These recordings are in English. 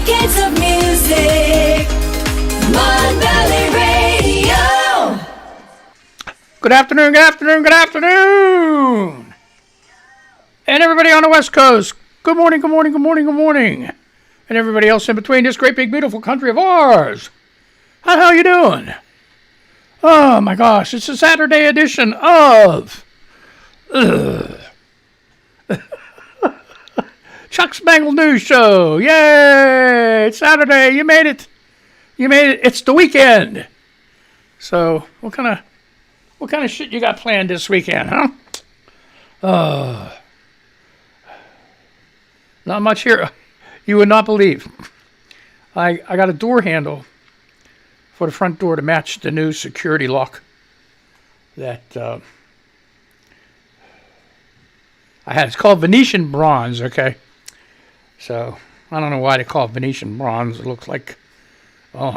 Decades of music. Mon Valley Radio. Good afternoon, good afternoon, good afternoon. And everybody on the West Coast, good morning, good morning, good morning, good morning. And everybody else in between this great big beautiful country of ours. How the hell you doing? Oh my gosh, it's a Saturday edition of Chuck's Mangled News Show. Yay! It's Saturday. You made it. You made it. It's the weekend. So, what kind of shit you got planned this weekend, huh? Not much here. You would not believe. I got a door handle for the front door to match the new security lock that I had. It's called Venetian bronze, okay? So, I don't know why they call it Venetian bronze. It looks like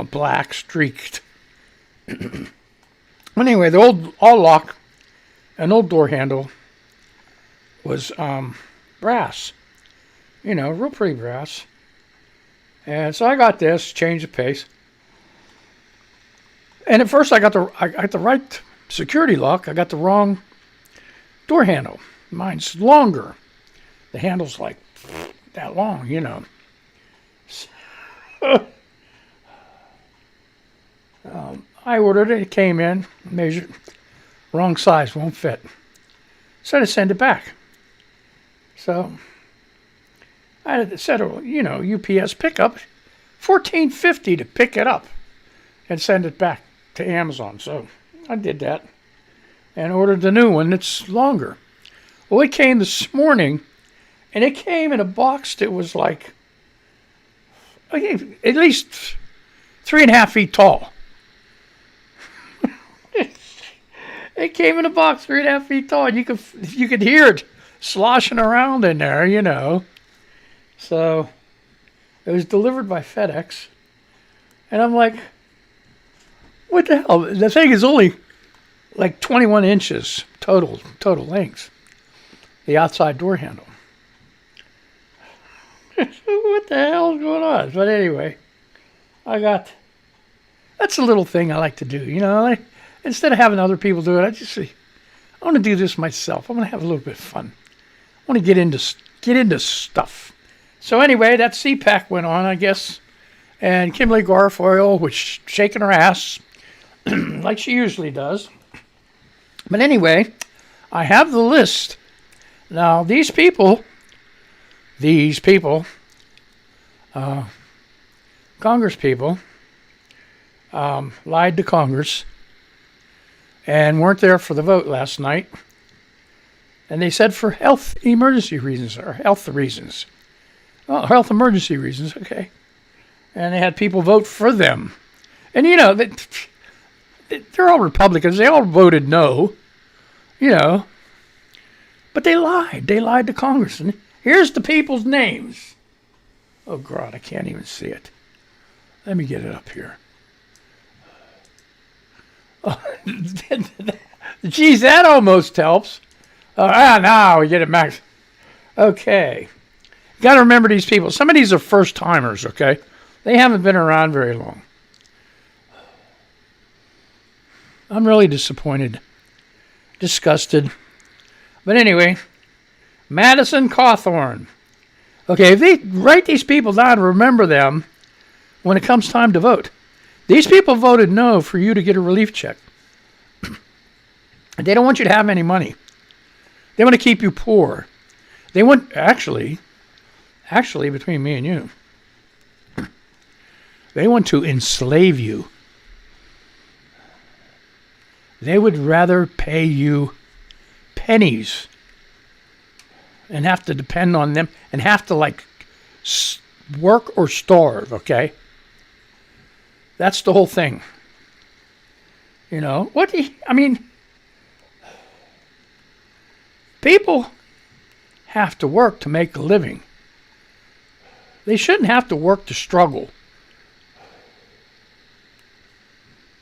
black streaked. But anyway, the old lock, an old door handle, was brass. You know, real pretty brass. And so I got this, changed the pace. And at first I got the right security lock. I got the wrong door handle. Mine's longer. The handle's like that long, you know. I ordered it. It came in, measured. Wrong size, won't fit. So I send it back. So I had to settle, you know, UPS pickup, $14.50 to pick it up and send it back to Amazon. So I did that and ordered the new one that's longer. Well, it came this morning, and it came in a box that was like at least 3.5 feet tall. It came in a box 3.5 feet tall, and you could hear it sloshing around in there, you know. So it was delivered by FedEx, and I'm like, what the hell? The thing is only like 21 inches total length. The outside door handle. What the hell is going on? But anyway, that's a little thing I like to do, you know. Instead of having other people do it, I want to do this myself. I want to have a little bit of fun. I want to get into stuff. So anyway, that CPAC went on, I guess, and Kimberly Garfoyle was shaking her ass like she usually does. But anyway, I have the list. Now, these people, Congress people, lied to Congress and weren't there for the vote last night. And they said for health emergency reasons, or health reasons. Oh, health emergency reasons, okay. And they had people vote for them. And, you know, they're all Republicans. They all voted no, you know. But they lied. They lied to Congress. And here's the people's names. Oh, God, I can't even see it. Let me get it up here. Oh, geez, that almost helps. Now we get it max. Okay. You got to remember these people. Some of these are first-timers, okay? They haven't been around very long. I'm really disappointed. Disgusted. But anyway, Madison Cawthorn. Okay, if they write these people down, remember them when it comes time to vote. These people voted no for you to get a relief check. They don't want you to have any money. They want to keep you poor. They want, actually, between me and you, they want to enslave you. They would rather pay you pennies and have to depend on them and have to like work or starve, okay? That's the whole thing. You know, people have to work to make a living. They shouldn't have to work to struggle.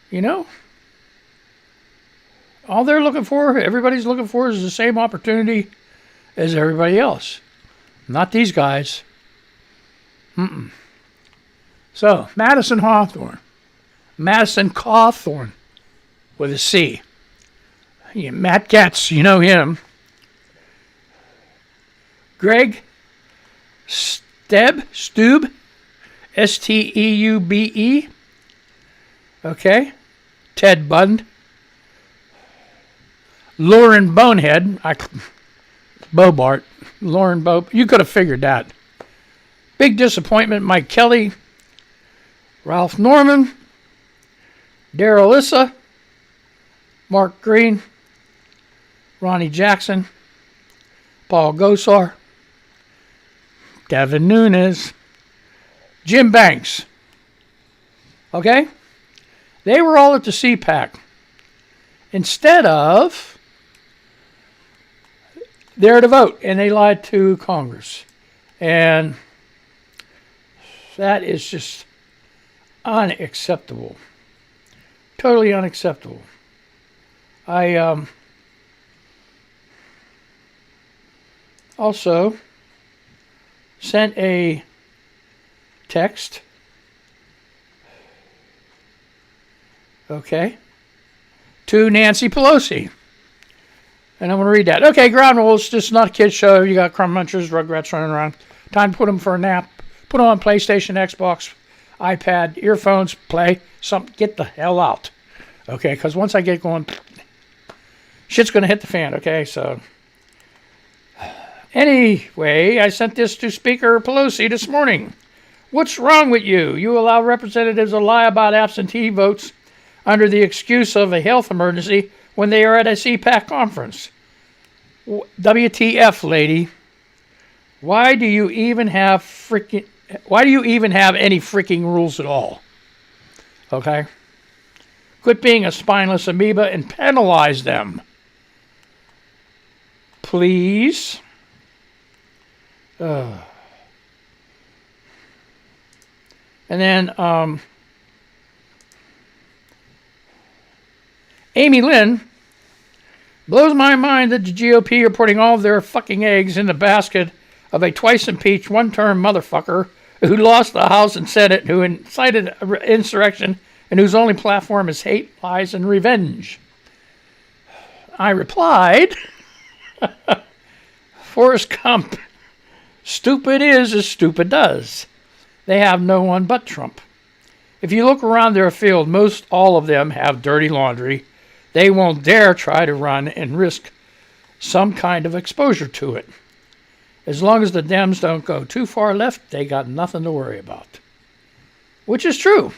You know? All they're looking for, everybody's looking for, is the same opportunity as everybody else. Not these guys. So, Madison Hawthorne. Madison Cawthorn with a C. Yeah, Matt Getz, you know him. Greg Stube, Steube. Okay. Ted Bund. Lauren Bonehead. Bobart. Lauren You could have figured that. Big disappointment, Mike Kelly. Ralph Norman. Daryl Issa. Mark Green. Ronnie Jackson. Paul Gosar. Devin Nunes. Jim Banks. Okay? They were all at the CPAC. Instead of, there to vote, and they lied to Congress. And that is just unacceptable. Totally unacceptable. I also sent a text. Okay. To Nancy Pelosi. And I'm going to read that. Okay, ground rules. This is not a kid's show. You got crumb munchers, rugrats running around. Time to put them for a nap. Put them on PlayStation, Xbox, iPad, earphones, play something. Get the hell out. Okay, because once I get going, shit's going to hit the fan. Okay, so. Anyway, I sent this to Speaker Pelosi this morning. What's wrong with you? You allow representatives to lie about absentee votes under the excuse of a health emergency when they are at a CPAC conference. WTF, lady? Why do you even have any freaking rules at all? Okay? Quit being a spineless amoeba and penalize them. Please. And then Amy Lynn blows my mind that the GOP are putting all of their fucking eggs in the basket of a twice impeached, one-term motherfucker who lost the House and Senate, who incited insurrection, and whose only platform is hate, lies, and revenge. I replied, Forrest Gump, stupid is as stupid does. They have no one but Trump. If you look around their field, most all of them have dirty laundry. They won't dare try to run and risk some kind of exposure to it. As long as the Dems don't go too far left, they got nothing to worry about. Which is true.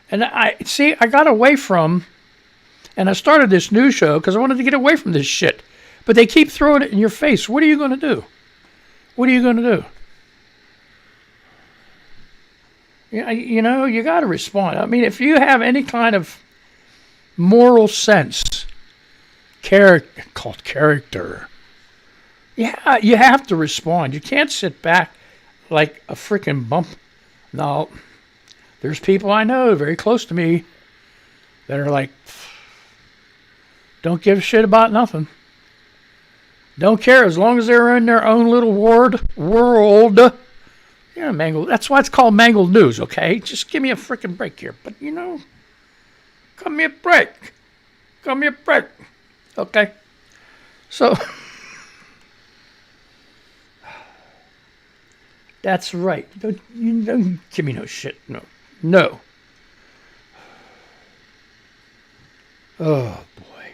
And I got away from, and I started this new show because I wanted to get away from this shit. But they keep throwing it in your face. What are you going to do? What are you going to do? You know, you got to respond. I mean, if you have any kind of moral sense, called character, yeah, you have to respond. You can't sit back like a freaking bump. No, there's people I know very close to me that are like, don't give a shit about nothing. Don't care as long as they're in their own little world. Yeah, mangled. That's why it's called Mangled News, okay? Just give me a freaking break here. But, you know, give me a break. Okay? So, that's right. Don't give me no shit. No. Oh, boy.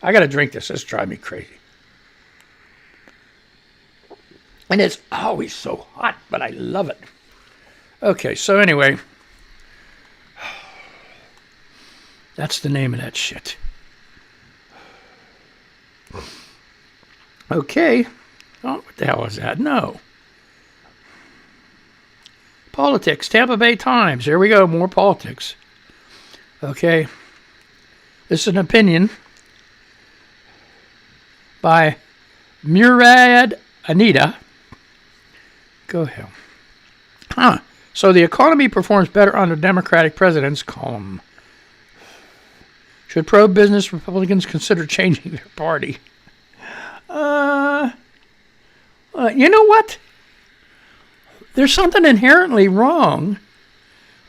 I got to drink this. This drives me crazy. And it's always so hot, but I love it. Okay, so anyway, that's the name of that shit. Okay. Oh, what the hell is that? No. Politics, Tampa Bay Times. Here we go, more politics. Okay. This is an opinion by Murad Anita. Go ahead. So the economy performs better under Democratic presidents. Column. Should pro-business Republicans consider changing their party? You know what? there's something inherently wrong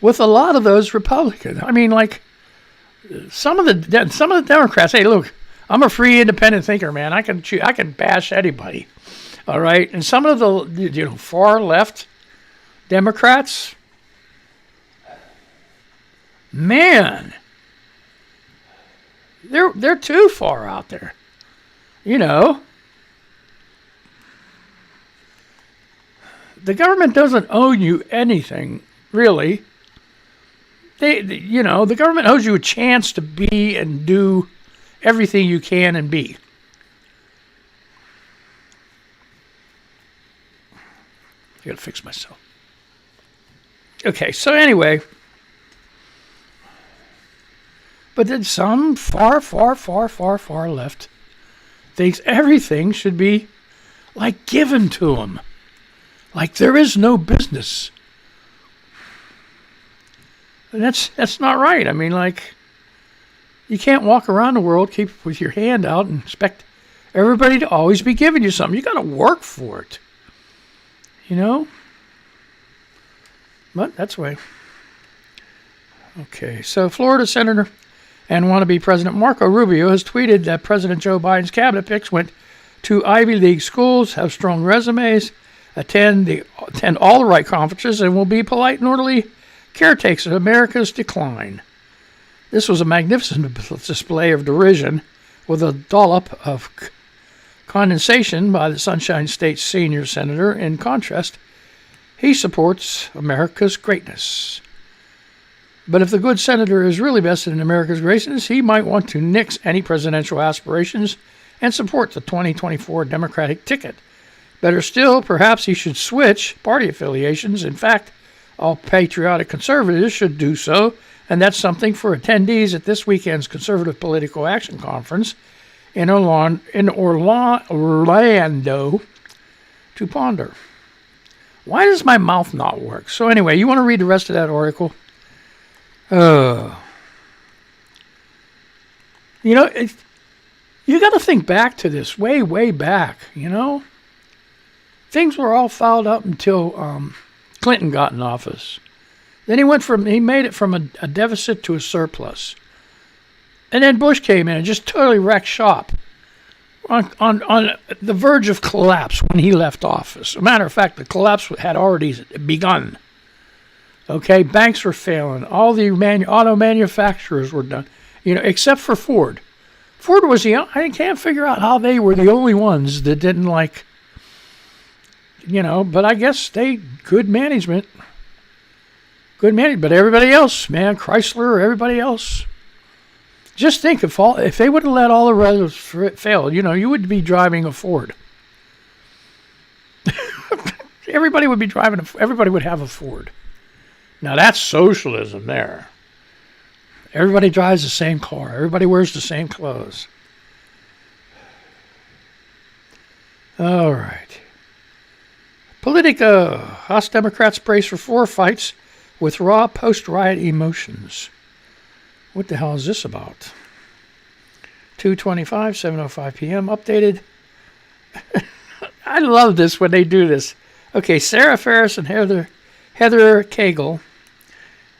with a lot of those Republicans. I mean, like some of the Democrats. Hey, look, I'm a free, independent thinker, man. I can bash anybody. All right, and some of the far left Democrats, man, they're too far out there. The government doesn't owe you anything, really. The government owes you a chance to be and do everything you can and be. I gotta fix myself. Okay, so anyway, but then some far left thinks everything should be like given to them. Like there is no business. And that's not right. I mean, like, you can't walk around the world, keep with your hand out, and expect everybody to always be giving you something. You got to work for it. But that's the way. Okay, so Florida Senator and wannabe President Marco Rubio has tweeted that President Joe Biden's cabinet picks went to Ivy League schools, have strong resumes, attend all the right conferences, and will be polite and orderly caretakers of America's decline. This was a magnificent display of derision with a dollop of condensation by the Sunshine State senior senator. In contrast, he supports America's greatness. But if the good senator is really vested in America's greatness, he might want to nix any presidential aspirations and support the 2024 Democratic ticket. Better still, perhaps he should switch party affiliations. In fact, all patriotic conservatives should do so, and that's something for attendees at this weekend's Conservative Political Action Conference in Orlando to ponder. Why does my mouth not work? So anyway, you want to read the rest of that article? You got to think back to this way back, Things were all fouled up until Clinton got in office. Then he made it from a deficit to a surplus. And then Bush came in and just totally wrecked shop on the verge of collapse when he left office. As a matter of fact, the collapse had already begun. Okay, banks were failing. All the auto manufacturers were done, except for Ford. Ford was I can't figure out how they were the only ones that didn't but I guess good management. But everybody else, man, Chrysler, everybody else. Just think if they would have let all the rest fail, you would be driving a Ford. Everybody would have a Ford. Now that's socialism there. Everybody drives the same car. Everybody wears the same clothes. All right. Politico. House Democrats brace for 4 fights with raw post-riot emotions. What the hell is this about? 2:25, 7:05 p.m. Updated. I love this when they do this. Okay, Sarah Ferris and Heather Cagle.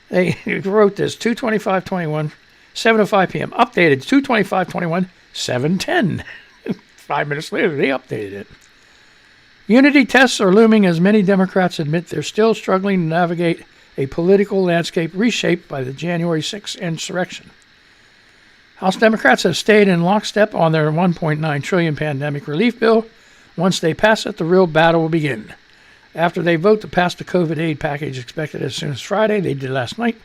They wrote this. 2:25:21, 7:05 p.m. Updated. 2:25:21, 7:10. 5 minutes later, they updated it. Unity tests are looming as many Democrats admit they're still struggling to navigate a political landscape reshaped by the January 6th insurrection. House Democrats have stayed in lockstep on their $1.9 trillion pandemic relief bill. Once they pass it, the real battle will begin. After they vote to pass the COVID aid package expected as soon as Friday, they did last night,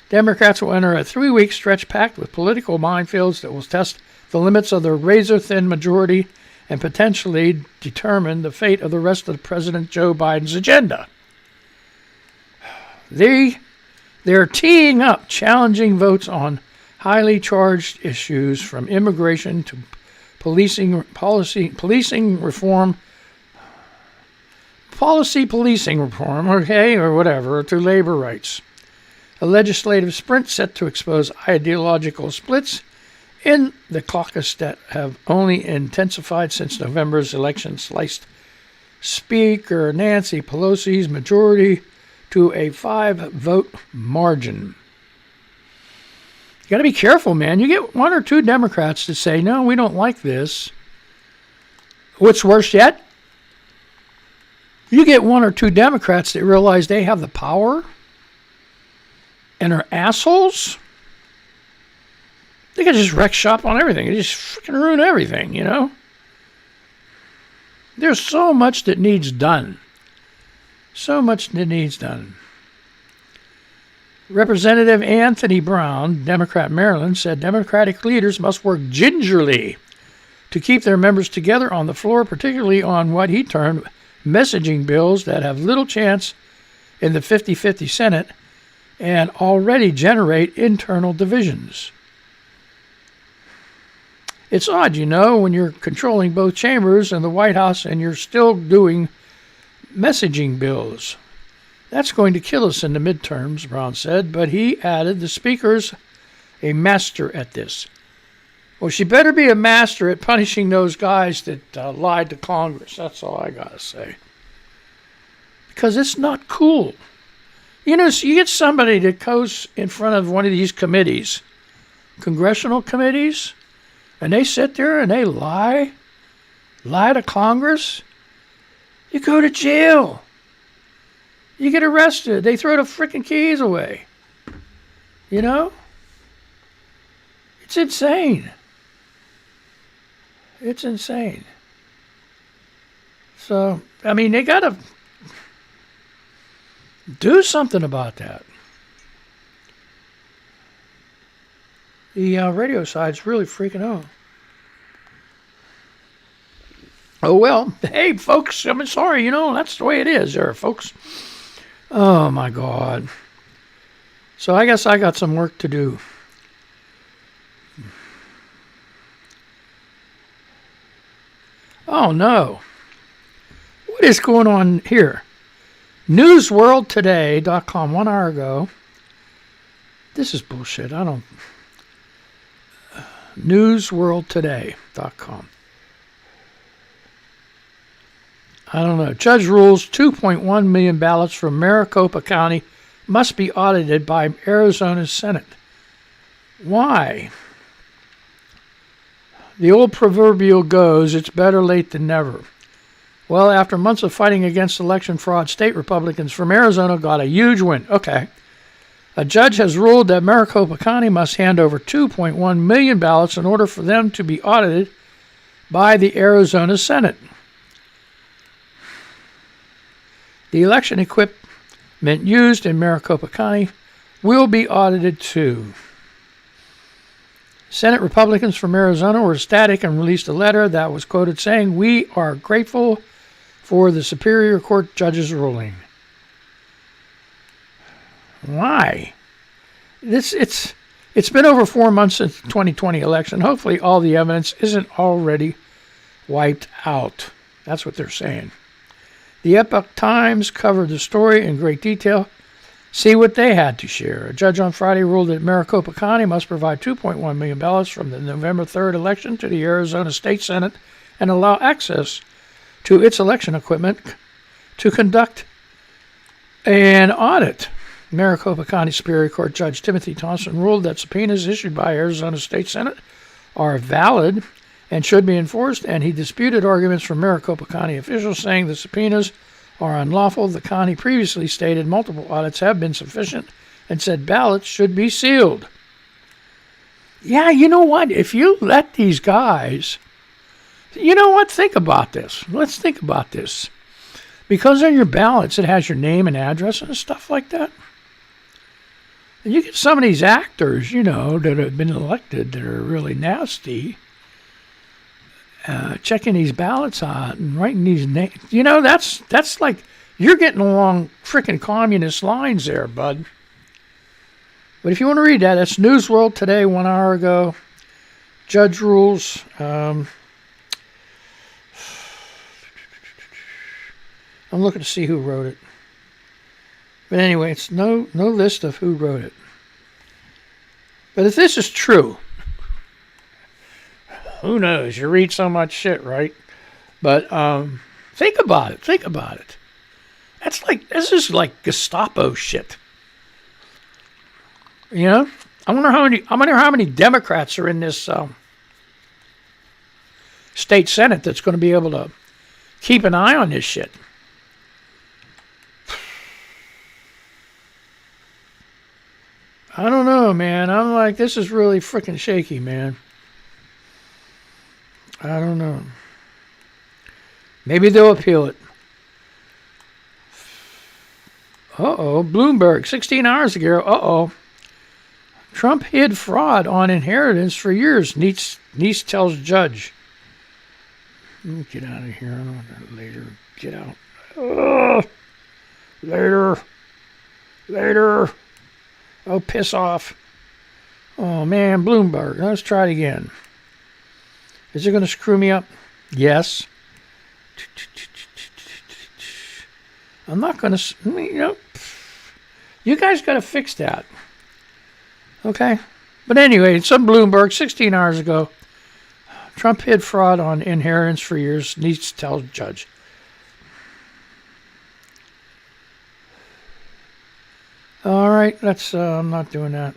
Democrats will enter a 3-week stretch packed with political minefields that will test the limits of their razor-thin majority and potentially determine the fate of the rest of President Joe Biden's agenda. They're teeing up challenging votes on highly charged issues from immigration to policing reform, or whatever, to labor rights. A legislative sprint set to expose ideological splits in the caucus that have only intensified since November's election sliced Speaker Nancy Pelosi's majority to a 5-vote margin. You got to be careful, man. You get one or two Democrats to say, no, we don't like this. What's worse yet? You get one or two Democrats that realize they have the power and are assholes. They can just wreck shop on everything. They just freaking ruin everything, you know? There's so much that needs done. So much that needs done. Representative Anthony Brown, Democrat Maryland, said Democratic leaders must work gingerly to keep their members together on the floor, particularly on what he termed messaging bills that have little chance in the 50-50 Senate and already generate internal divisions. It's odd, you know, when you're controlling both chambers in the White House and you're still doing messaging bills. That's going to kill us in the midterms, Brown said, but he added the Speaker's a master at this. Well, she better be a master at punishing those guys that lied to Congress. That's all I got to say. Because it's not cool. You know, so you get somebody that goes in front of one of these committees, congressional committees, and they sit there and they lie to Congress. You go to jail. You get arrested. They throw the freaking keys away. You know? It's insane. It's insane. So, I mean, they got to do something about that. The radio side's really freaking out. Oh, well, hey, folks, I'm sorry, you know, that's the way it is there, folks. Oh, my God. So I guess I got some work to do. Oh, no. What is going on here? NewsWorldToday.com, 1 hour ago. This is bullshit. NewsWorldToday.com. I don't know. Judge rules 2.1 million ballots from Maricopa County must be audited by Arizona's Senate. Why? The old proverbial goes, it's better late than never. Well, after months of fighting against election fraud, state Republicans from Arizona got a huge win. Okay. A judge has ruled that Maricopa County must hand over 2.1 million ballots in order for them to be audited by the Arizona Senate. The election equipment used in Maricopa County will be audited too. Senate Republicans from Arizona were ecstatic and released a letter that was quoted saying, "We are grateful for the Superior Court judge's ruling." Why? It's been over 4 months since the 2020 election. Hopefully all the evidence isn't already wiped out. That's what they're saying. The Epoch Times covered the story in great detail. See what they had to share. A judge on Friday ruled that Maricopa County must provide 2.1 million ballots from the November 3rd election to the Arizona State Senate and allow access to its election equipment to conduct an audit. Maricopa County Superior Court Judge Timothy Thompson ruled that subpoenas issued by Arizona State Senate are valid and should be enforced, and he disputed arguments from Maricopa County officials saying the subpoenas are unlawful. The county previously stated multiple audits have been sufficient and said ballots should be sealed. Yeah, you know what? If you let these guys, you know what? Think about this. Let's think about this. Because on your ballots it has your name and address and stuff like that. And you get some of these actors, you know, that have been elected that are really nasty. Checking these ballots out and writing these names. You know, that's like you're getting along frickin' communist lines there, bud. But if you want to read that, that's News World Today, 1 hour ago. Judge rules. I'm looking to see who wrote it. But anyway, it's no list of who wrote it. But if this is true, who knows? You read so much shit, right? But Think about it. Think about it. This is like Gestapo shit. You know? I wonder how many Democrats are in this state Senate that's going to be able to keep an eye on this shit. I don't know, man. I'm like, this is really freaking shaky, man. I don't know. Maybe they'll appeal it. Uh-oh. Bloomberg, 16 hours ago. Uh-oh. Trump hid fraud on inheritance for years, niece tells judge. Get out of here. I don't want that later. Get out. Ugh. Later. Oh, piss off. Oh, man, Bloomberg. Let's try it again. Is it going to screw me up? Yes. I'm not going to, you guys got to fix that. Okay? But anyway, some Bloomberg, 16 hours ago, Trump hid fraud on inheritance for years, niece tells judge. All right, I'm not doing that.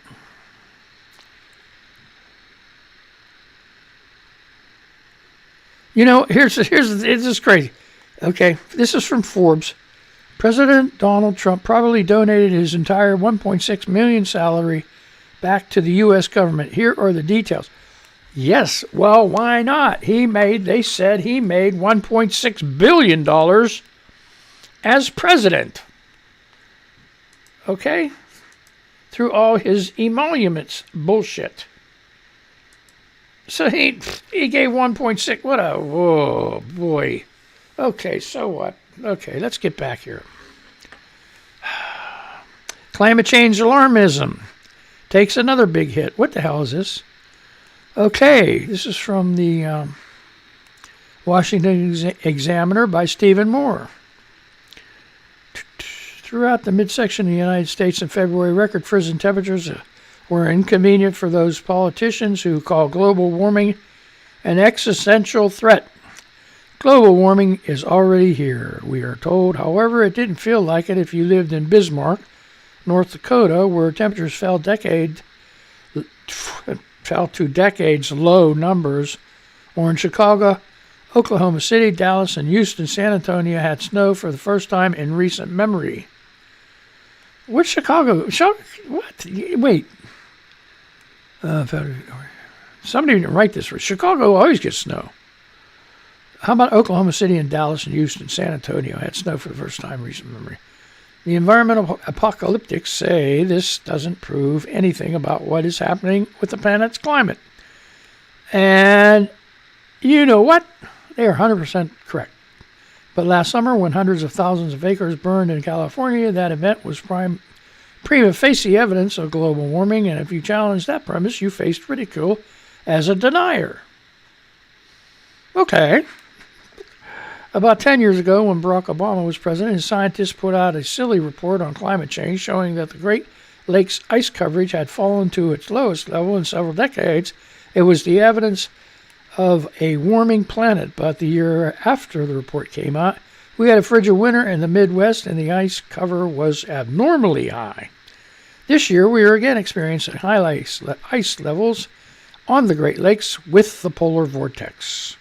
This is crazy. Okay, this is from Forbes. President Donald Trump probably donated his entire $1.6 million salary back to the U.S. government. Here are the details. Yes, well, why not? They said he made $1.6 billion as president. Okay? Through all his emoluments bullshit. So he gave 1.6. Whoa, boy. Okay, so what? Okay, let's get back here. Climate change alarmism takes another big hit. What the hell is this? Okay, this is from the Washington Examiner by Stephen Moore. Throughout the midsection of the United States in February, record frozen temperatures were inconvenient for those politicians who call global warming an existential threat. Global warming is already here, we are told. However, it didn't feel like it if you lived in Bismarck, North Dakota, where temperatures fell to decades low numbers, or in Chicago, Oklahoma City, Dallas, and Houston, San Antonio had snow for the first time in recent memory. What's Chicago? What? Wait. Somebody didn't write this. Chicago always gets snow. How about Oklahoma City and Dallas and Houston, San Antonio had snow for the first time in recent memory? The environmental apocalyptics say this doesn't prove anything about what is happening with the planet's climate. And you know what? They are 100% correct. But last summer, when hundreds of thousands of acres burned in California, that event was prima facie evidence of global warming, and if you challenged that premise, you faced ridicule as a denier. Okay. About 10 years ago, when Barack Obama was president, his scientists put out a silly report on climate change showing that the Great Lakes ice coverage had fallen to its lowest level in several decades. It was the evidence of a warming planet, but the year after the report came out, we had a frigid winter in the Midwest and the ice cover was abnormally high. This year, we are again experiencing high ice levels on the Great Lakes with the polar vortex.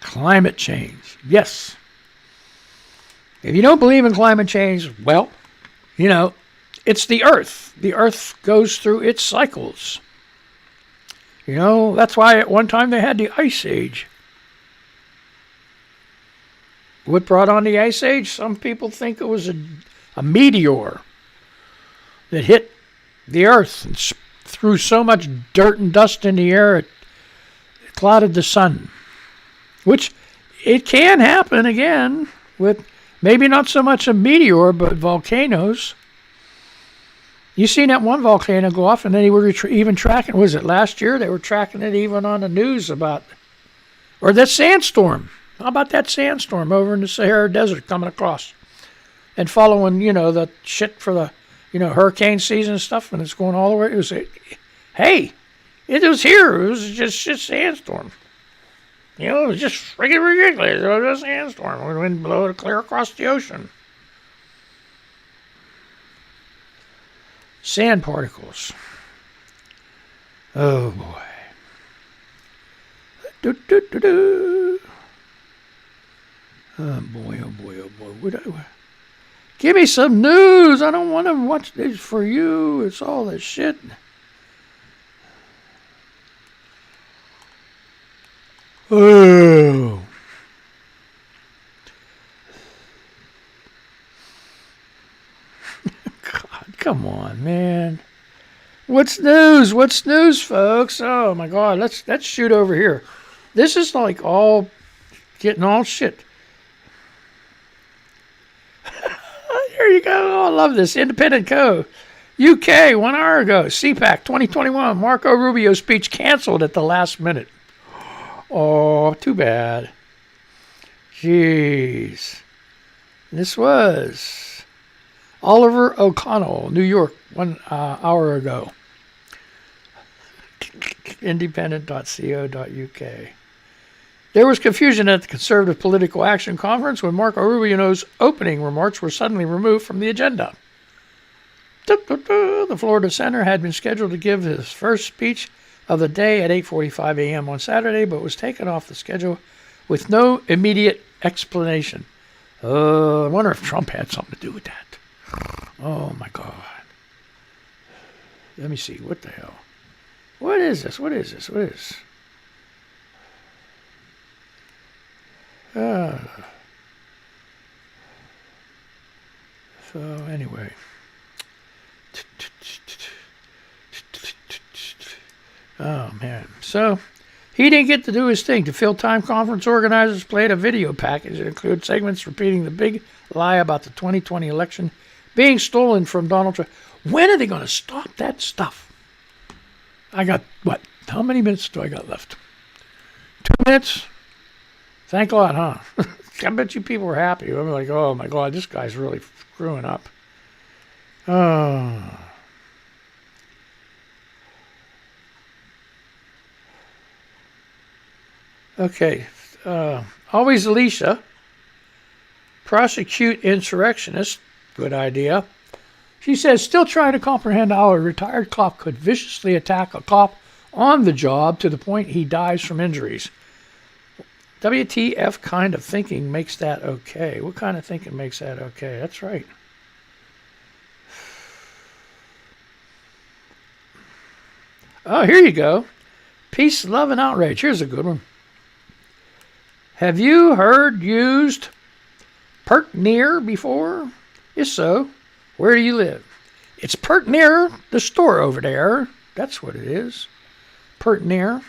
Climate change. Yes. If you don't believe in climate change, well, it's the Earth. The Earth goes through its cycles. That's why at one time they had the Ice Age. What brought on the Ice Age? Some people think it was a meteor that hit the Earth and threw so much dirt and dust in the air it clouded the sun. Which it can happen again with maybe not so much a meteor, but volcanoes. You seen that one volcano go off, and then they were even tracking, was it last year? They were tracking it even on the news or that sandstorm. How about that sandstorm over in the Sahara Desert coming across and following, the shit for the, hurricane season and stuff, and it's going all the way. It was here. It was just sandstorm. You know, it was just freaking ridiculous. It was a sandstorm. The wind blew it clear across the ocean. Sand particles. Oh, boy. Do, do, do, do. Oh, boy, oh, boy, oh, boy. Give me some news. I don't want to watch this for you. It's all this shit. Oh. God, come on, man. What's news? What's news, folks? Oh my God, let's shoot over here. This is like all getting all shit. There you go. Oh, I love this. Independent Co. UK, 1 hour ago. CPAC 2021. Marco Rubio speech canceled at the last minute. Oh, too bad. Jeez. This was Oliver O'Connell, New York, 1 hour ago. Independent.co.uk. There was confusion at the Conservative Political Action Conference when Marco Rubio's opening remarks were suddenly removed from the agenda. The Florida Senator had been scheduled to give his first speech of the day at 8:45 a.m. on Saturday, but was taken off the schedule with no immediate explanation. I wonder if Trump had something to do with that. Oh, my God. Let me see. What the hell? What is this? What is this? What is this? So, anyway. Oh, man. So, he didn't get to do his thing. To fill time, conference organizers played a video package that included segments repeating the big lie about the 2020 election being stolen from Donald Trump. When are they going to stop that stuff? I got, what? How many minutes do I got left? 2 minutes? Thank God, huh? I bet you people were happy. I'm like, oh, my God, this guy's really screwing up. Oh. Okay. Always Alicia. Prosecute insurrectionists. Good idea. She says, still trying to comprehend how a retired cop could viciously attack a cop on the job to the point he dies from injuries. WTF kind of thinking makes that okay? What kind of thinking makes that okay? That's right. Oh, here you go. Peace, love, and outrage. Here's a good one. Have you heard used pert near before? If so, where do you live? It's pert near the store over there. That's what it is. Pert near.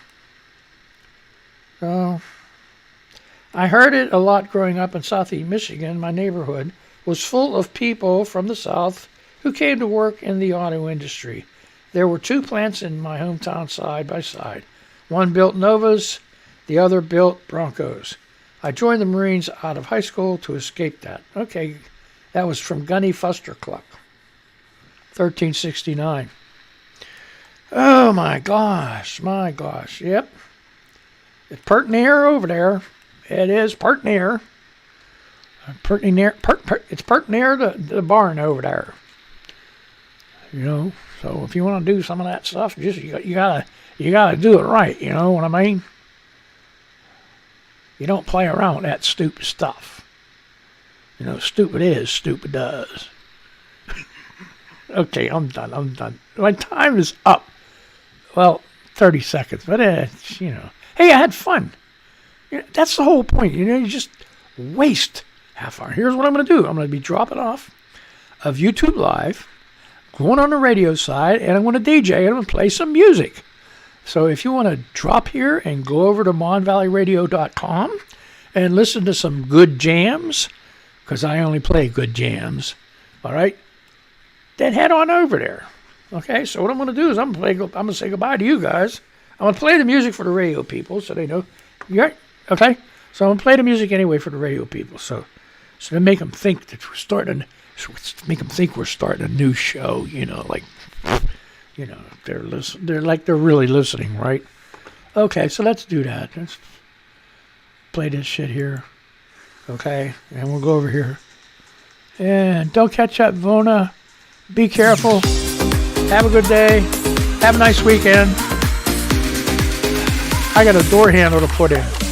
I heard it a lot growing up in Southeast Michigan. My neighborhood was full of people from the South who came to work in the auto industry. There were 2 plants in my hometown side by side. One built Novas, the other built Broncos. I joined the Marines out of high school to escape that. Okay, that was from Gunny Fuster Cluck, 1369. Oh my gosh, yep. It's pert near over there. It is pert near. It's pert near the barn over there. You know, so if you want to do some of that stuff, just you gotta do it right. You know what I mean? You don't play around with that stupid stuff. You know, stupid is, stupid does. Okay, I'm done. My time is up. Well, 30 seconds, but you know. Hey, I had fun. You know, that's the whole point. You know, you just waste half hour. Here's what I'm going to do. I'm going to be dropping off of YouTube Live, going on the radio side, and I'm going to DJ, and I'm going to play some music. So if you want to drop here and go over to monvalleyradio.com and listen to some good jams, because I only play good jams, all right, then head on over there. Okay, so what I'm going to do is I'm going to say goodbye to you guys. I'm going to play the music for the radio people so they know. Yeah, okay? So I'm going to play the music anyway for the radio people. So to make them think that we're starting a new show, you know, like, you know, they're really listening, right? Okay, so let's do that. play this shit here. Okay, and we'll go over here. And don't catch up, Vona. Be careful. Have a good day. Have a nice weekend. I got a door handle to put in.